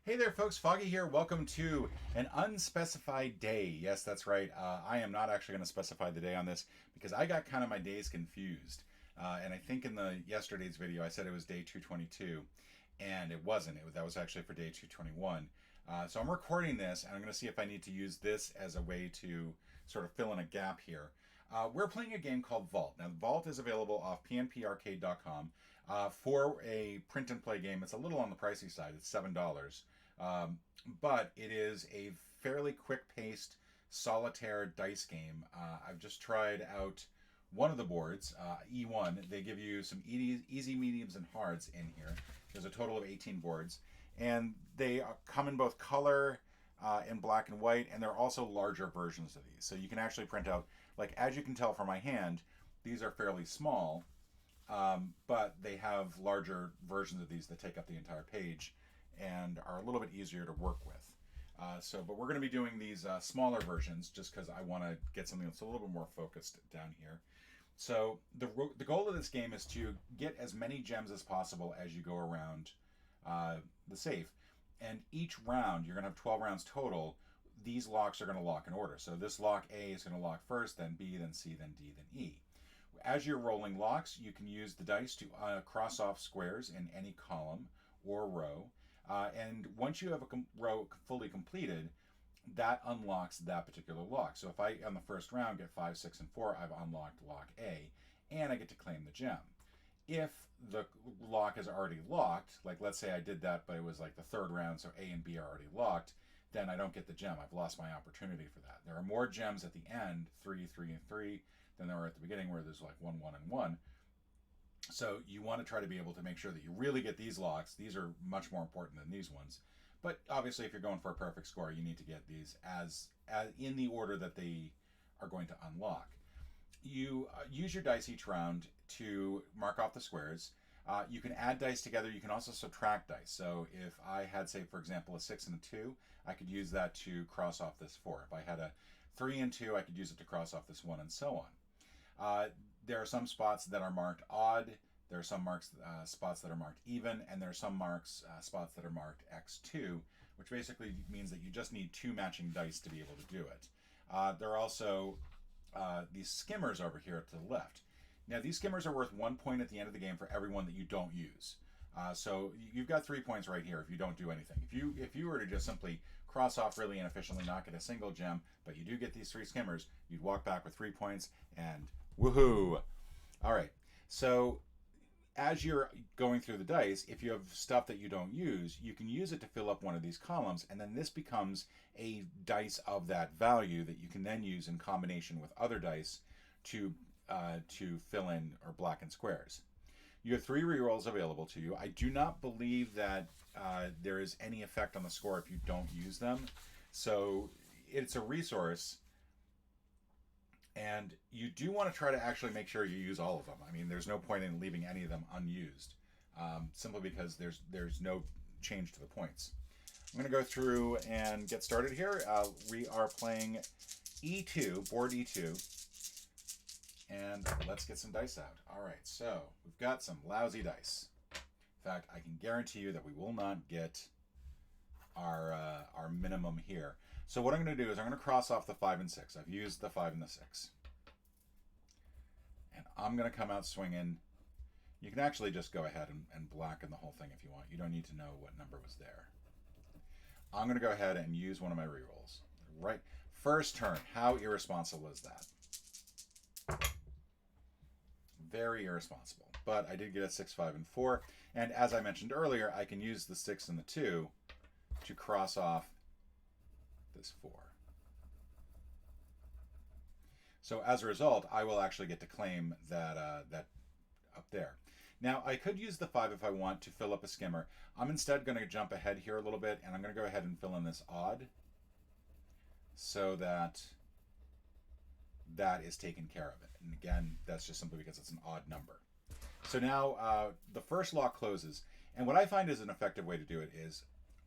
Hey there, folks. Foggy here. Welcome to an unspecified day. Yes, that's right. I am not actually going to specify the day on this because I got kind of my days confused. And I think in the yesterday's video I said it was day 222, and it wasn't. That was actually for day 221. So I'm recording this, and I'm going to see if I need to use this as a way to sort of fill in a gap here. We're playing a game called Vault. Now, Vault is available off pnparcade.com for a print and play game. It's a little on the pricey side. It's $7. But it is a fairly quick-paced solitaire dice game. I've just tried out one of the boards, E1. They give you some easy, mediums, and hards in here. There's a total of 18 boards, and they come in both color in black and white, and they're also larger versions of these. So you can actually print out, like as you can tell from my hand, these are fairly small, but they have larger versions of these that take up the entire page and are a little bit easier to work with. But we're going to be doing these smaller versions just because I want to get something that's a little bit more focused down here. So the goal of this game is to get as many gems as possible as you go around the safe. And each round, you're going to have 12 rounds total. These locks are going to lock in order. So this lock A is going to lock first, then B, then C, then D, then E. As you're rolling locks, you can use the dice to cross off squares in any column or row. And once you have a row fully completed, that unlocks that particular lock. So if I, on the first round, get 5, 6, and 4, I've unlocked lock A, and I get to claim the gem. If the lock is already locked, like let's say I did that, but it was like the third round, so A and B are already locked, then I don't get the gem. I've lost my opportunity for that. There are more gems at the end, 3, 3, and 3, than there are at the beginning where there's like 1, 1, and 1. So you want to try to be able to make sure that you really get these locks. These are much more important than these ones. But obviously, if you're going for a perfect score, you need to get these as in the order that they are going to unlock. You use your dice each round to mark off the squares. You can add dice together. You can also subtract dice. So if I had, say, for example, a 6 and a 2, I could use that to cross off this 4. If I had a 3 and 2, I could use it to cross off this 1, and so on. There are some spots that are marked odd. There are some spots that are marked even, and there are some spots that are marked X2, which basically means that you just need 2 matching dice to be able to do it. There are also these skimmers over here to the left. Now, these skimmers are worth 1 point at the end of the game for every one that you don't use. So you've got 3 points right here if you don't do anything. If you were to just simply cross off really inefficiently, not get a single gem, but you do get these 3 skimmers, you'd walk back with 3 points, and woohoo! All right, so as you're going through the dice, if you have stuff that you don't use, you can use it to fill up one of these columns, and then this becomes a dice of that value that you can then use in combination with other dice to fill in or blacken squares. You have 3 rerolls available to you. I do not believe that there is any effect on the score if you don't use them. So it's a resource, and you do want to try to actually make sure you use all of them. I mean, there's no point in leaving any of them unused, simply because there's no change to the points. I'm going to go through and get started here. We are playing E2, board E2, and let's get some dice out. All right, so we've got some lousy dice. In fact, I can guarantee you that we will not get our minimum here. So what I'm going to do is I'm going to cross off the 5 and 6. I've used the 5 and the 6. And I'm going to come out swinging. You can actually just go ahead and blacken the whole thing if you want. You don't need to know what number was there. I'm going to go ahead and use one of my rerolls. Right. First turn. How irresponsible is that? Very irresponsible. But I did get a 6, 5, and 4. And as I mentioned earlier, I can use the 6 and the 2 to cross off this 4. So as a result, I will actually get to claim that up there. Now, I could use the 5 if I want to fill up a skimmer. I'm instead going to jump ahead here a little bit, and I'm going to go ahead and fill in this odd so that that is taken care of it. And again, that's just simply because it's an odd number. So now the first lock closes, and what I find is an effective way to do it is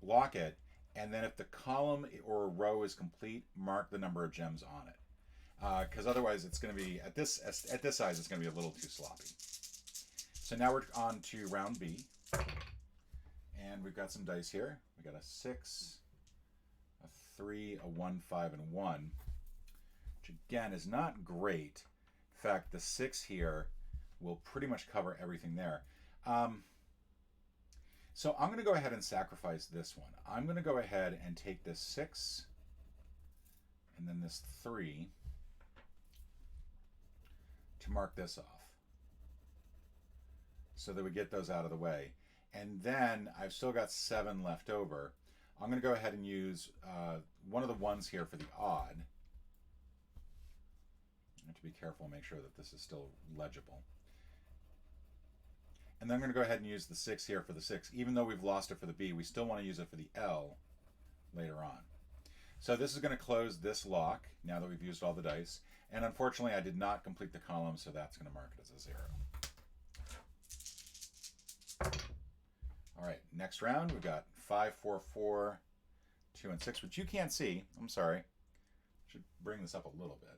lock it, and then if the column or row is complete, mark the number of gems on it. Because otherwise it's going to be, at this size, it's going to be a little too sloppy. So now we're on to round B. And we've got some dice here. We We got a 6, a 3, a 1, 5, and 1, which again is not great. In fact, the 6 here will pretty much cover everything there. So I'm going to go ahead and sacrifice this one. I'm going to go ahead and take this 6 and then this 3 to mark this off so that we get those out of the way. And then I've still got 7 left over. I'm going to go ahead and use one of the ones here for the odd. I have to be careful and make sure that this is still legible. And then I'm going to go ahead and use the 6 here for the 6. Even though we've lost it for the B, we still want to use it for the L later on. So this is going to close this lock now that we've used all the dice. And unfortunately, I did not complete the column, so that's going to mark it as a 0. All right, next round, we've got 5, 4, 4, 2, and 6, which you can't see. I'm sorry. Should bring this up a little bit.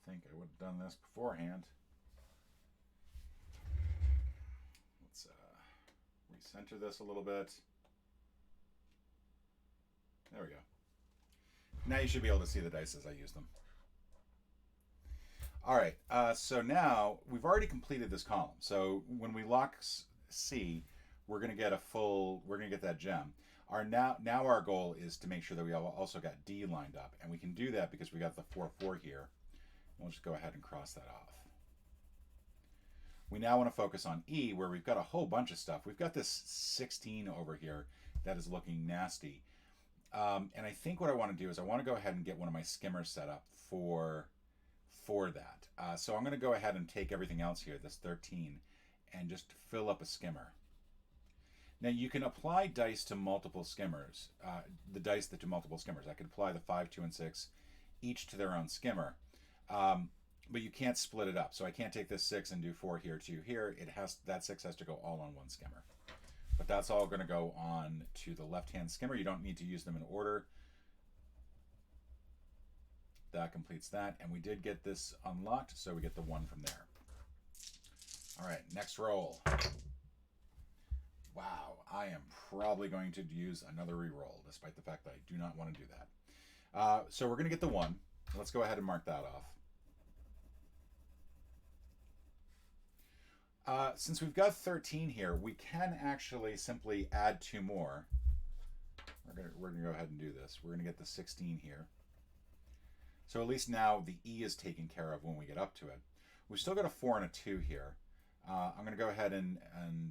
I think I would have done this beforehand. Let's recenter this a little bit. There we go. Now you should be able to see the dice as I use them. All right, so now we've already completed this column. So when we lock C, we're going to get that gem. Now our goal is to make sure that we also got D lined up, and we can do that because we got the 4, 4 here. We'll just go ahead and cross that off. We now want to focus on E, where we've got a whole bunch of stuff. We've got this 16 over here that is looking nasty. And I think what I want to do is I want to go ahead and get one of my skimmers set up for that. So I'm going to go ahead and take everything else here, this 13, and just fill up a skimmer. Now you can apply dice to multiple skimmers, the dice that do multiple skimmers. I could apply the 5, 2, and 6, each to their own skimmer. But you can't split it up. So I can't take this 6 and do 4 here, 2 here. That 6 has to go all on one skimmer. But that's all going to go on to the left-hand skimmer. You don't need to use them in order. That completes that. And we did get this unlocked, so we get the 1 from there. All right, next roll. Wow, I am probably going to use another re-roll, despite the fact that I do not want to do that. So we're going to get the 1. Let's go ahead and mark that off. Since we've got 13 here, we can actually simply add 2 more. We're gonna go ahead and do this. We're gonna get the 16 here. So at least now the E is taken care of when we get up to it. We've still got a 4 and a 2 here. I'm gonna go ahead and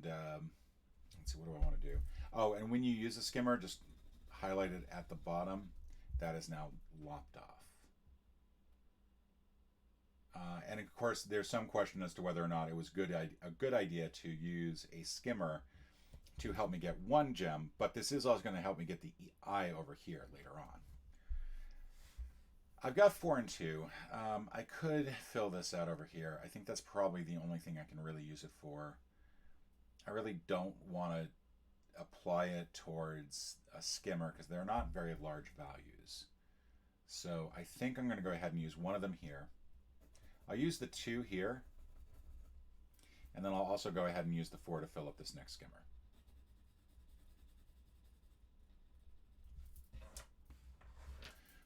let's see, what do I want to do? Oh, and when you use a skimmer, just highlight it at the bottom. That is now lopped off. And of course, there's some question as to whether or not it was a good idea to use a skimmer to help me get 1 gem, but this is also going to help me get the I over here later on. I've got 4 and 2. I could fill this out over here. I think that's probably the only thing I can really use it for. I really don't want to apply it towards a skimmer because they're not very large values. So I think I'm going to go ahead and use one of them here. I'll use the 2 here, and then I'll also go ahead and use the 4 to fill up this next skimmer.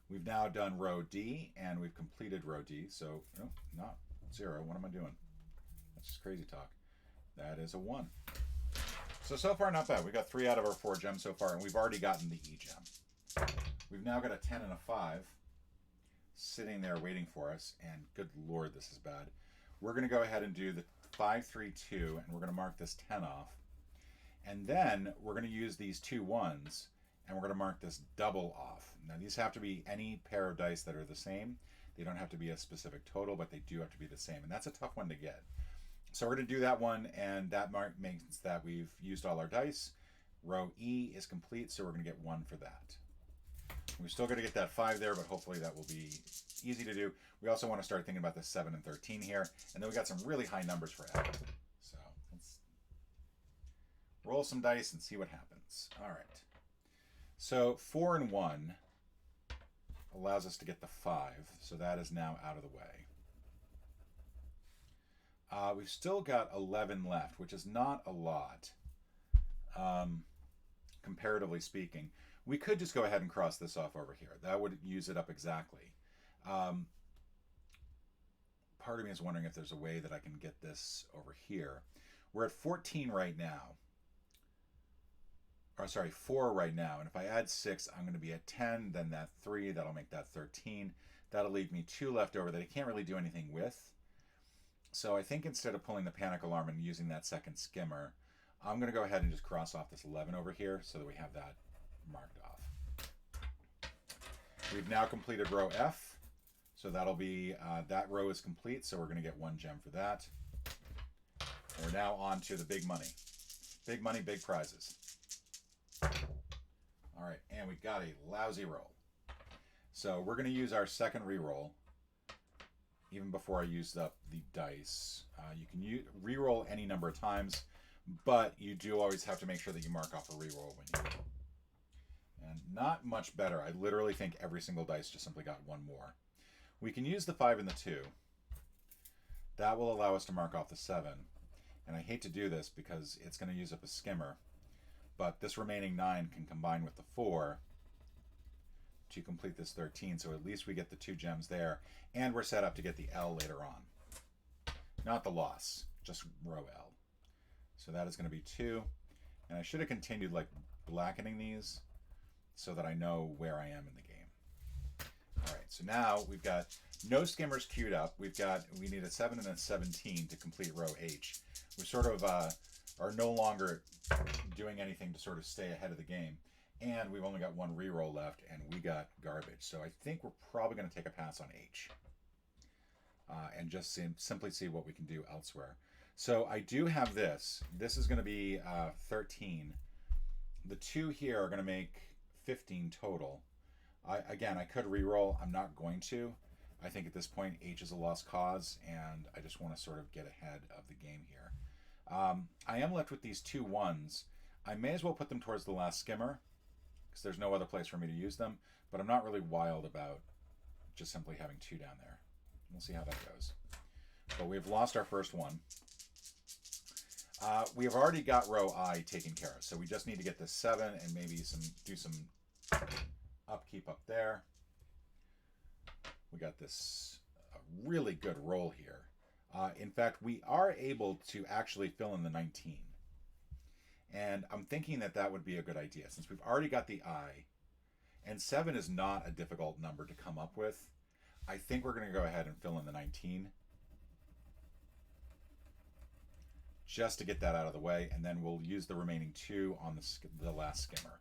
We've now done row D, and we've completed row D, so no, not 0. What am I doing? That's just crazy talk. That is a 1. So far not bad. We got 3 out of our 4 gems so far, and we've already gotten the E gem. We've now got a 10 and a 5. Sitting there waiting for us, and good lord, this is bad. We're going to go ahead and do the 5, 3, 2, and we're going to mark this 10 off. And then we're going to use these 2 1s, and we're going to mark this double off. Now these have to be any pair of dice that are the same. They don't have to be a specific total, but they do have to be the same, and that's a tough one to get. So we're going to do that one, and that means that we've used all our dice. Row E is complete, so we're going to get 1 for that. We're still going to get that 5 there, but hopefully that will be easy to do. We also want to start thinking about the 7 and 13 here. And then we got some really high numbers for F. So let's roll some dice and see what happens. All right. So 4 and 1 allows us to get the 5. So that is now out of the way. We've still got 11 left, which is not a lot, comparatively speaking. We could just go ahead and cross this off over here. That would use it up exactly. Um, Part of me is wondering if there's a way that I can get this over here. We're at 14 right now. Or sorry, 4 right now. And if I add 6, I'm going to be at 10. Then that 3, that'll make that 13. That'll leave me 2 left over that I can't really do anything with. So I think instead of pulling the panic alarm and using that second skimmer, I'm going to go ahead and just cross off this 11 over here so that we have that marked off. We've now completed row F. So that'll be, that row is complete, so we're going to get 1 gem for that. We're now on to the big money. Big money, big prizes. All right, and we got a lousy roll. So we're going to use our second reroll, even before I used up the dice. You can reroll any number of times, but you do always have to make sure that you mark off a reroll when you roll. And not much better. I literally think every single dice just simply got 1 more. We can use the 5 and the 2. That will allow us to mark off the 7. And I hate to do this because it's going to use up a skimmer. But this remaining 9 can combine with the 4 to complete this 13. So at least we get the 2 gems there. And we're set up to get the L later on. Not the loss, just row L. So that is going to be 2. And I should have continued like blackening these so that I know where I am in the game. All right, so now we've got no skimmers queued up. We need a 7 and a 17 to complete row H. We sort of are no longer doing anything to sort of stay ahead of the game. And we've only got 1 reroll left, and we got garbage. So I think we're probably going to take a pass on H. And just simply see what we can do elsewhere. So I do have this. This is going to be 13. The 2 here are going to make 15 total. Again, I could reroll. I'm not going to. I think at this point, H is a lost cause, and I just want to sort of get ahead of the game here. I am left with these 2 1s. I may as well put them towards the last skimmer, because there's no other place for me to use them, but I'm not really wild about just simply having 2 down there. We'll see how that goes. But we've lost our first one. We have already got row I taken care of, so we just need to get this 7 and maybe do some upkeep up there. We got this really good roll here. In fact, we are able to actually fill in the 19. And I'm thinking that that would be a good idea since we've already got the I. And 7 is not a difficult number to come up with. I think we're going to go ahead and fill in the 19. Just to get that out of the way. And then we'll use the remaining 2 on the last skimmer.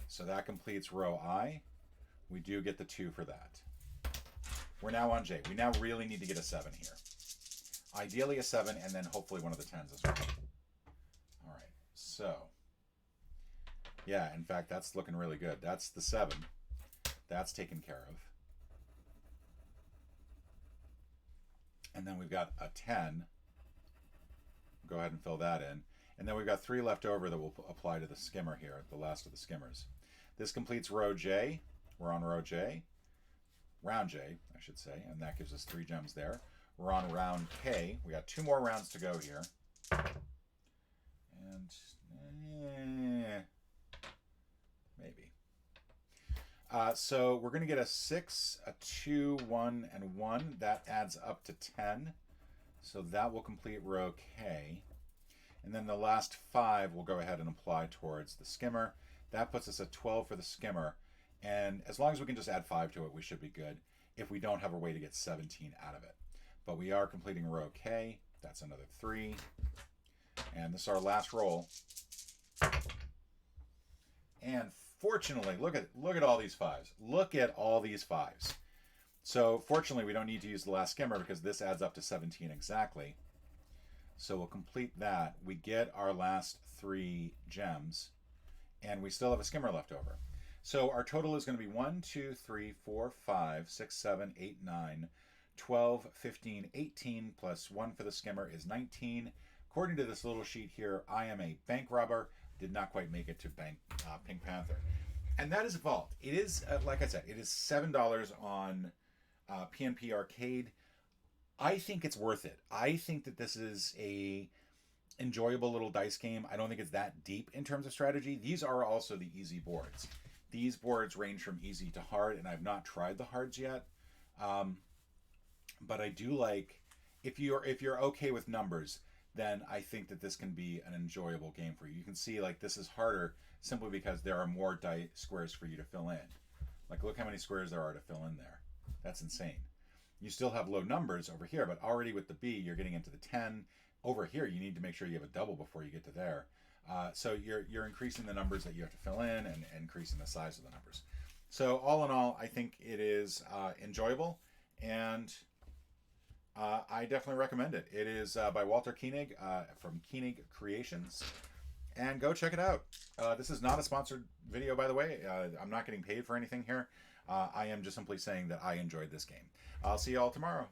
So that completes row I. We do get the 2 for that. We're now on J. We now really need to get a 7 here. Ideally a 7 and then hopefully one of the 10s as well. All right, so yeah, in fact, that's looking really good. That's the 7. That's taken care of. And then we've got a 10. Go ahead and fill that in. And then we've got 3 left over that will apply to the skimmer here, the last of the skimmers. This completes row J. We're on row J. Round J, I should say, and that gives us 3 gems there. We're on round K. We got 2 more rounds to go here. And maybe. So we're going to get a 6, a 2, 1, and 1. That adds up to 10. So that will complete row K. And then the last 5 we'll go ahead and apply towards the skimmer. That puts us at 12 for the skimmer. And as long as we can just add 5 to it, we should be good if we don't have a way to get 17 out of it. But we are completing row K. That's another 3. And this is our last roll. And fortunately, look at all these 5s. Look at all these 5s. So fortunately, we don't need to use the last skimmer because this adds up to 17 exactly. So we'll complete that. We get our last 3 gems, and we still have a skimmer left over. So our total is going to be 1, 2, 3, 4, 5, 6, 7, 8, 9, 12, 15, 18, plus 1 for the skimmer is 19. According to this little sheet here, I am a bank robber. Did not quite make it to Pink Panther. And that is Vault. It is, like I said, it is $7 on PNP Arcade. I think it's worth it. I think that this is a enjoyable little dice game. I don't think it's that deep in terms of strategy. These are also the easy boards. These boards range from easy to hard, and I've not tried the hards yet. Um, but I do like, if you're okay with numbers, then I think that this can be an enjoyable game for you. You can see like this is harder simply because there are more die squares for you to fill in. Like look how many squares there are to fill in there. That's insane. You still have low numbers over here, but already with the B, you're getting into the 10. Over here, you need to make sure you have a double before you get to there. So you're increasing the numbers that you have to fill in and increasing the size of the numbers. So all in all, I think it is enjoyable, and I definitely recommend it. It is by Walter Koenig from Koenig Creations, and go check it out. This is not a sponsored video, by the way. I'm not getting paid for anything here. I am just simply saying that I enjoyed this game. I'll see you all tomorrow.